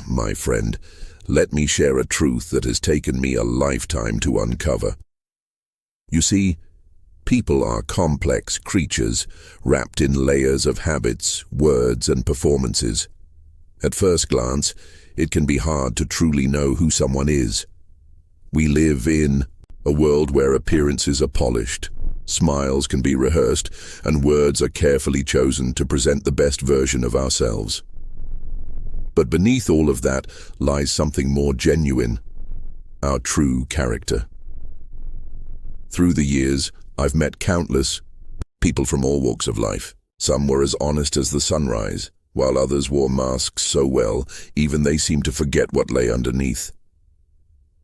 my friend, let me share a truth that has taken me a lifetime to uncover. You see, people are complex creatures, wrapped in layers of habits, words, and performances. At first glance, it can be hard to truly know who someone is. We live in a world where appearances are polished, smiles can be rehearsed, and words are carefully chosen to present the best version of ourselves. But beneath all of that lies something more genuine, our true character. Through the years, I've met countless people from all walks of life. Some were as honest as the sunrise, while others wore masks so well, even they seemed to forget what lay underneath.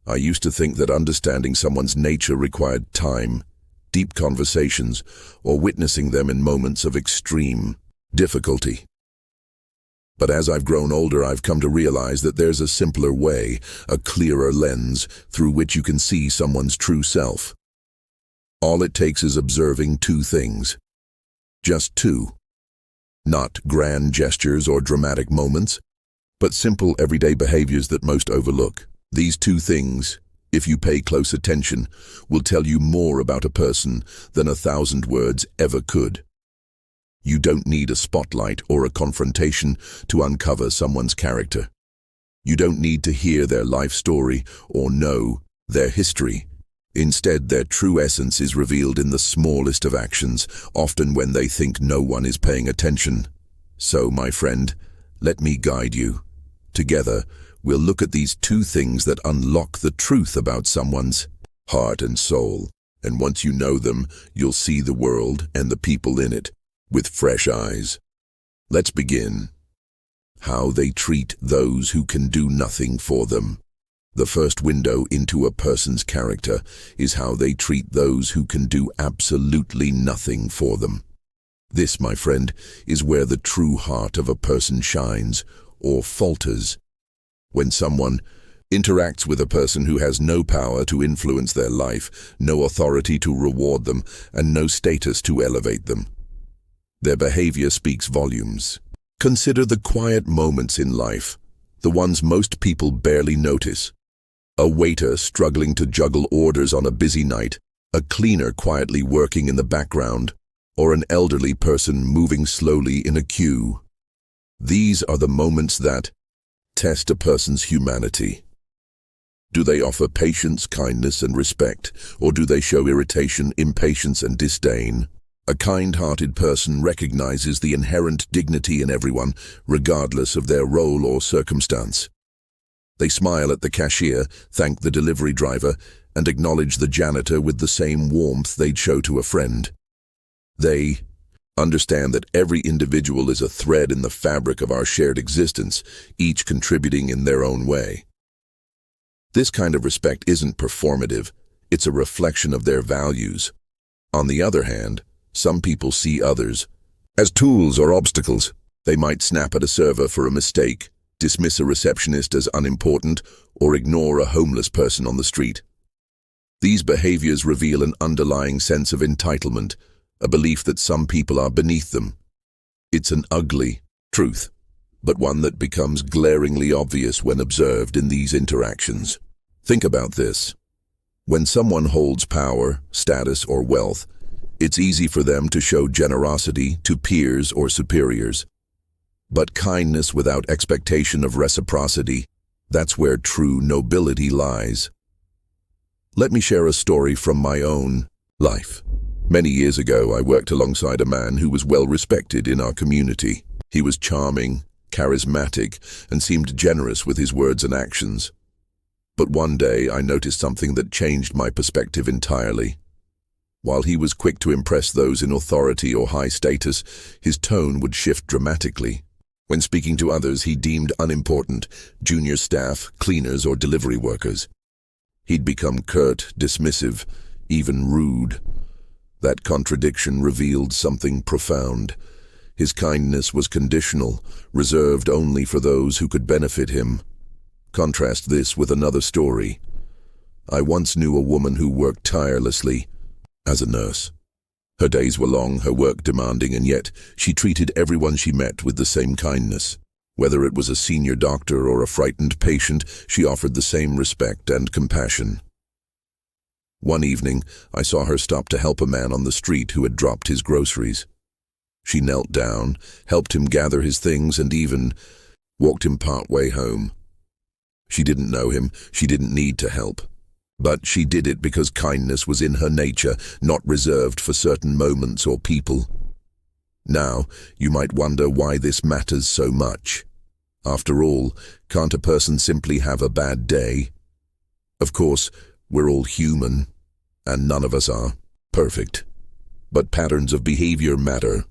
I used to think that understanding someone's nature required time, deep conversations, or witnessing them in moments of extreme difficulty. But as I've grown older, I've come to realize that there's a simpler way, a clearer lens, through which you can see someone's true self. All it takes is observing two things. Just two. Not grand gestures or dramatic moments, but simple everyday behaviors that most overlook. These two things, if you pay close attention, will tell you more about a person than 1,000 words ever could. You don't need a spotlight or a confrontation to uncover someone's character. You don't need to hear their life story or know their history. Instead, their true essence is revealed in the smallest of actions, often when they think no one is paying attention. So, my friend, let me guide you. Together, we'll look at these two things that unlock the truth about someone's heart and soul. And once you know them, you'll see the world and the people in it with fresh eyes. Let's begin. How they treat those who can do nothing for them. The first window into a person's character is how they treat those who can do absolutely nothing for them. This, my friend, is where the true heart of a person shines or falters. When someone interacts with a person who has no power to influence their life, no authority to reward them, and no status to elevate them. Their behavior speaks volumes. Consider the quiet moments in life, the ones most people barely notice. A waiter struggling to juggle orders on a busy night, a cleaner quietly working in the background, or an elderly person moving slowly in a queue. These are the moments that test a person's humanity. Do they offer patience, kindness, and respect, or do they show irritation, impatience, and disdain? A kind-hearted person recognizes the inherent dignity in everyone, regardless of their role or circumstance. They smile at the cashier, thank the delivery driver, and acknowledge the janitor with the same warmth they'd show to a friend. They understand that every individual is a thread in the fabric of our shared existence, each contributing in their own way. This kind of respect isn't performative, it's a reflection of their values. On the other hand, some people see others as tools or obstacles. They might snap at a server for a mistake, dismiss a receptionist as unimportant, or ignore a homeless person on the street. These behaviors reveal an underlying sense of entitlement, a belief that some people are beneath them. It's an ugly truth, but one that becomes glaringly obvious when observed in these interactions. Think about this. When someone holds power, status, or wealth, it's easy for them to show generosity to peers or superiors. But kindness without expectation of reciprocity, that's where true nobility lies. Let me share a story from my own life. Many years ago, I worked alongside a man who was well respected in our community. He was charming, charismatic, and seemed generous with his words and actions. But one day, I noticed something that changed my perspective entirely. While he was quick to impress those in authority or high status, his tone would shift dramatically. When speaking to others he deemed unimportant, junior staff, cleaners, or delivery workers, he'd become curt, dismissive, even rude. That contradiction revealed something profound. His kindness was conditional, reserved only for those who could benefit him. Contrast this with another story. I once knew a woman who worked tirelessly as a nurse. Her days were long, her work demanding, and yet she treated everyone she met with the same kindness. Whether it was a senior doctor or a frightened patient, she offered the same respect and compassion. One evening, I saw her stop to help a man on the street who had dropped his groceries. She knelt down, helped him gather his things, and even walked him part way home. She didn't know him, she didn't need to help. But she did it because kindness was in her nature, not reserved for certain moments or people. Now, you might wonder why this matters so much. After all, can't a person simply have a bad day? Of course, we're all human, and none of us are perfect. But patterns of behavior matter.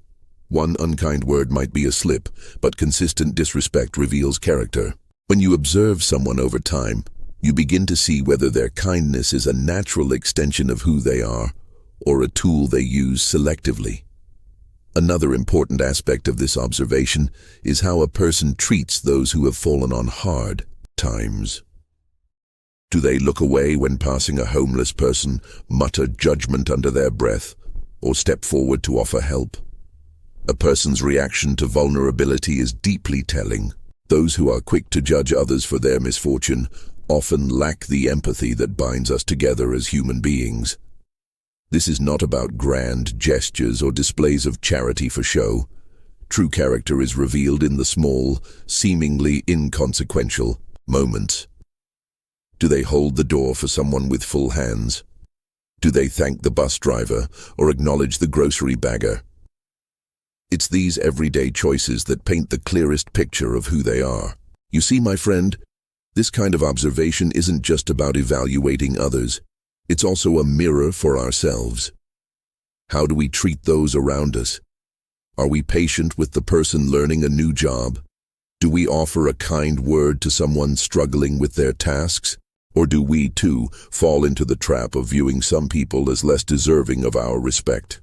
One unkind word might be a slip, but consistent disrespect reveals character. When you observe someone over time, you begin to see whether their kindness is a natural extension of who they are, or a tool they use selectively. Another important aspect of this observation is how a person treats those who have fallen on hard times. Do they look away when passing a homeless person, mutter judgment under their breath, or step forward to offer help? A person's reaction to vulnerability is deeply telling. Those who are quick to judge others for their misfortune often lack the empathy that binds us together as human beings. This is not about grand gestures or displays of charity for show. True character is revealed in the small, seemingly inconsequential moments. Do they hold the door for someone with full hands? Do they thank the bus driver or acknowledge the grocery bagger? It's these everyday choices that paint the clearest picture of who they are. You see, my friend, this kind of observation isn't just about evaluating others. It's also a mirror for ourselves. How do we treat those around us? Are we patient with the person learning a new job? Do we offer a kind word to someone struggling with their tasks? Or do we, too, fall into the trap of viewing some people as less deserving of our respect?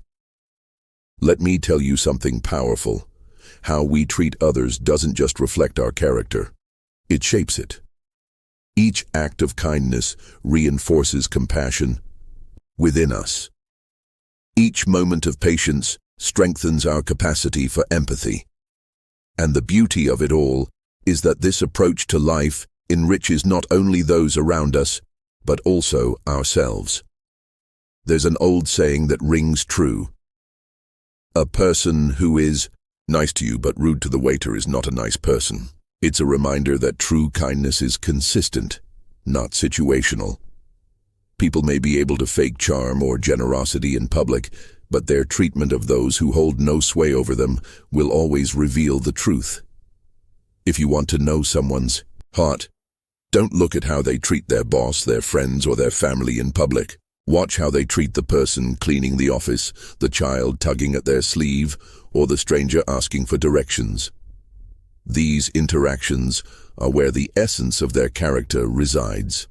Let me tell you something powerful. How we treat others doesn't just reflect our character. It shapes it. Each act of kindness reinforces compassion within us. Each moment of patience strengthens our capacity for empathy. And the beauty of it all is that this approach to life enriches not only those around us, but also ourselves. There's an old saying that rings true. A person who is nice to you but rude to the waiter is not a nice person. It's a reminder that true kindness is consistent, not situational. People may be able to fake charm or generosity in public, but their treatment of those who hold no sway over them will always reveal the truth. If you want to know someone's heart, don't look at how they treat their boss, their friends, or their family in public. Watch how they treat the person cleaning the office, the child tugging at their sleeve, or the stranger asking for directions. These interactions are where the essence of their character resides.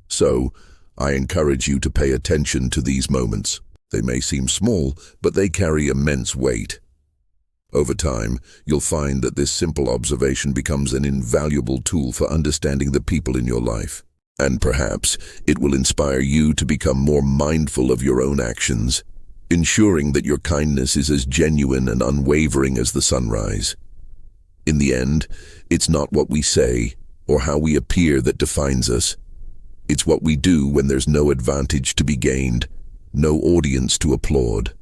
So, I encourage you to pay attention to these moments. They may seem small, but they carry immense weight. Over time, you'll find that this simple observation becomes an invaluable tool for understanding the people in your life. And perhaps it will inspire you to become more mindful of your own actions, ensuring that your kindness is as genuine and unwavering as the sunrise. In the end, it's not what we say or how we appear that defines us. It's what we do when there's no advantage to be gained, no audience to applaud.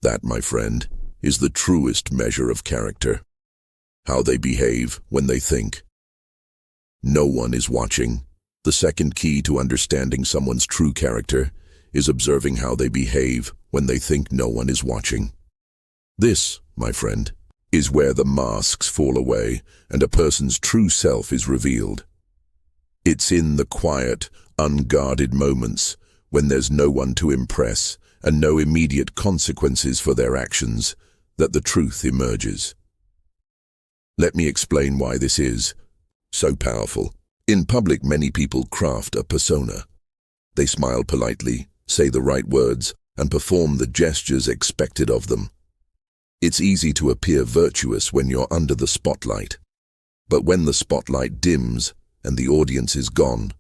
That, my friend, is the truest measure of character. How they behave when they think. No one is watching. The second key to understanding someone's true character is observing how they behave when they think no one is watching. This, my friend, is where the masks fall away and a person's true self is revealed. It's in the quiet, unguarded moments when there's no one to impress and no immediate consequences for their actions that the truth emerges. Let me explain why this is so powerful. In public, many people craft a persona. They smile politely, say the right words, and perform the gestures expected of them. It's easy to appear virtuous when you're under the spotlight. But when the spotlight dims and the audience is gone,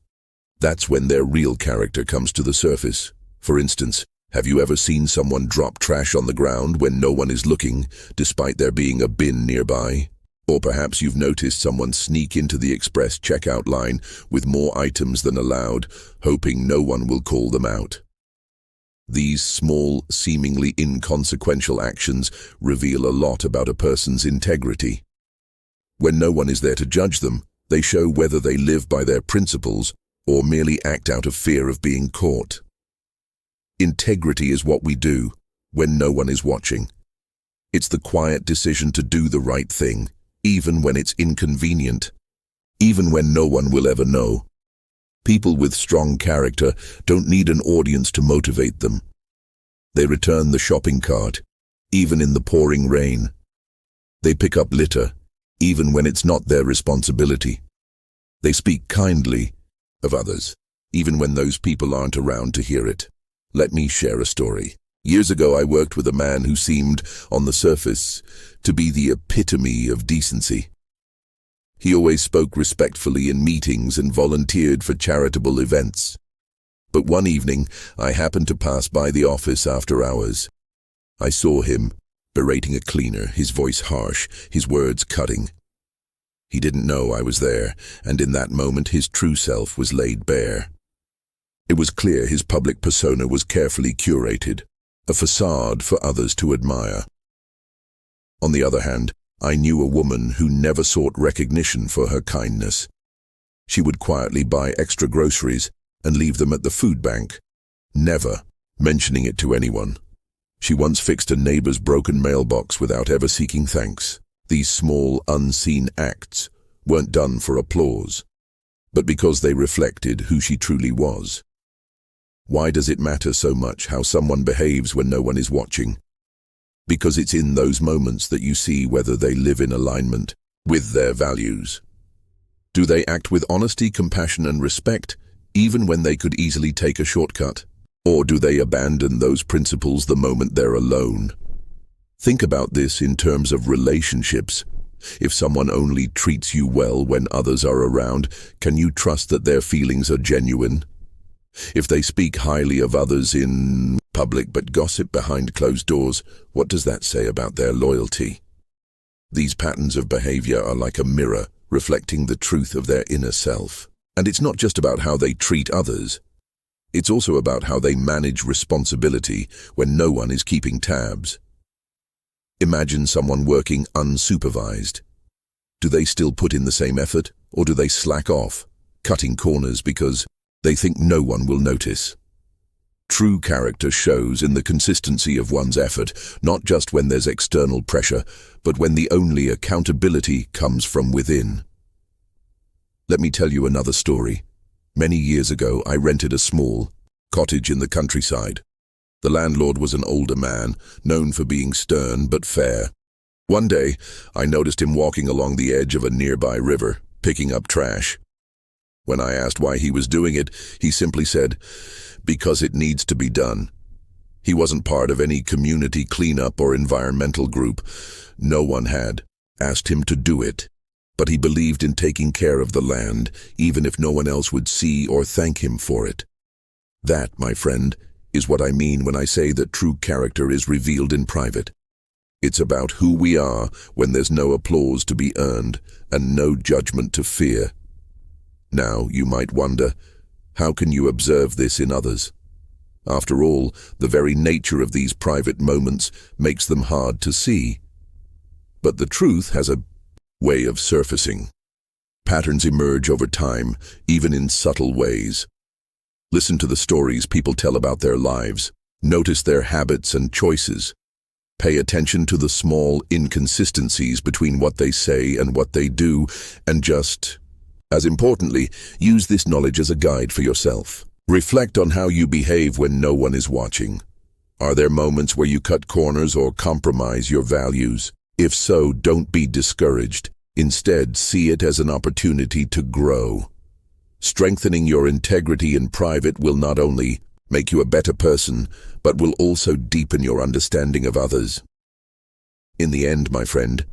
that's when their real character comes to the surface. For instance, have you ever seen someone drop trash on the ground when no one is looking, despite there being a bin nearby? Or perhaps you've noticed someone sneak into the express checkout line with more items than allowed, hoping no one will call them out. These small, seemingly inconsequential actions reveal a lot about a person's integrity. When no one is there to judge them, they show whether they live by their principles or merely act out of fear of being caught. Integrity is what we do when no one is watching. It's the quiet decision to do the right thing, even when it's inconvenient, even when no one will ever know. People with strong character don't need an audience to motivate them. They return the shopping cart, even in the pouring rain. They pick up litter, even when it's not their responsibility. They speak kindly of others, even when those people aren't around to hear it. Let me share a story. Years ago, I worked with a man who seemed, on the surface, to be the epitome of decency. He always spoke respectfully in meetings and volunteered for charitable events. But one evening, I happened to pass by the office after hours. I saw him berating a cleaner, his voice harsh, his words cutting. He didn't know I was there, and in that moment his true self was laid bare. It was clear his public persona was carefully curated, a facade for others to admire. On the other hand, I knew a woman who never sought recognition for her kindness. She would quietly buy extra groceries and leave them at the food bank, never mentioning it to anyone. She once fixed a neighbor's broken mailbox without ever seeking thanks. These small, unseen acts weren't done for applause, but because they reflected who she truly was. Why does it matter so much how someone behaves when no one is watching? Because it's in those moments that you see whether they live in alignment with their values. Do they act with honesty, compassion, and respect, even when they could easily take a shortcut? Or do they abandon those principles the moment they're alone? Think about this in terms of relationships. If someone only treats you well when others are around, can you trust that their feelings are genuine? If they speak highly of others in public but gossip behind closed doors, what does that say about their loyalty? These patterns of behavior are like a mirror, reflecting the truth of their inner self. And it's not just about how they treat others. It's also about how they manage responsibility when no one is keeping tabs. Imagine someone working unsupervised. Do they still put in the same effort, or do they slack off, cutting corners because they think no one will notice? True character shows in the consistency of one's effort, not just when there's external pressure, but when the only accountability comes from within. Let me tell you another story. Many years ago, I rented a small cottage in the countryside. The landlord was an older man, known for being stern but fair. One day, I noticed him walking along the edge of a nearby river, picking up trash. When I asked why he was doing it, he simply said, "Because it needs to be done." He wasn't part of any community cleanup or environmental group. No one had asked him to do it. But he believed in taking care of the land, even if no one else would see or thank him for it. That, my friend, is what I mean when I say that true character is revealed in private. It's about who we are when there's no applause to be earned and no judgment to fear. Now, you might wonder, how can you observe this in others? After all, the very nature of these private moments makes them hard to see. But the truth has a way of surfacing. Patterns emerge over time, even in subtle ways. Listen to the stories people tell about their lives. Notice their habits and choices. Pay attention to the small inconsistencies between what they say and what they do, and just, as importantly, use this knowledge as a guide for yourself. Reflect on how you behave when no one is watching. Are there moments where you cut corners or compromise your values? If so, don't be discouraged. Instead, see it as an opportunity to grow. Strengthening your integrity in private will not only make you a better person, but will also deepen your understanding of others. In the end, my friend,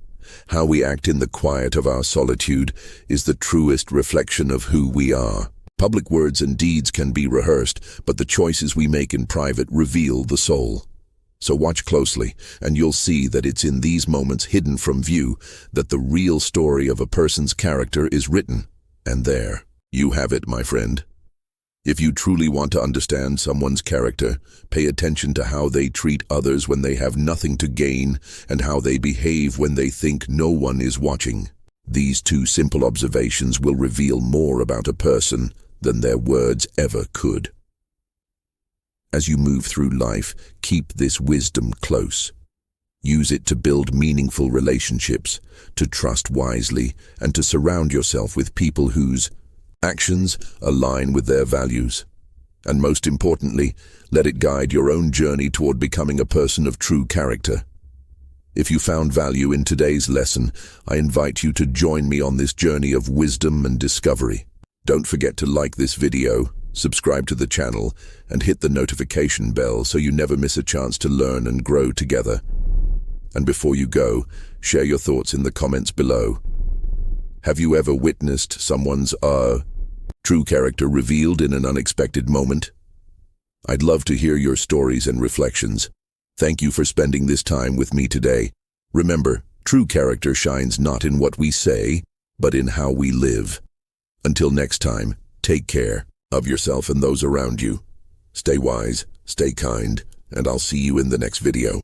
how we act in the quiet of our solitude is the truest reflection of who we are. Public words and deeds can be rehearsed, but the choices we make in private reveal the soul. So watch closely, and you'll see that it's in these moments hidden from view that the real story of a person's character is written. And there, you have it, my friend. If you truly want to understand someone's character, pay attention to how they treat others when they have nothing to gain, and how they behave when they think no one is watching. These two simple observations will reveal more about a person than their words ever could. As you move through life, keep this wisdom close. Use it to build meaningful relationships, to trust wisely, and to surround yourself with people whose actions align with their values. And most importantly, let it guide your own journey toward becoming a person of true character. If you found value in today's lesson, I invite you to join me on this journey of wisdom and discovery. Don't forget to like this video, subscribe to the channel, and hit the notification bell so you never miss a chance to learn and grow together. And before you go, share your thoughts in the comments below. Have you ever witnessed someone's true character revealed in an unexpected moment? I'd love to hear your stories and reflections. Thank you for spending this time with me today. Remember, true character shines not in what we say, but in how we live. Until next time, take care of yourself and those around you. Stay wise, stay kind, and I'll see you in the next video.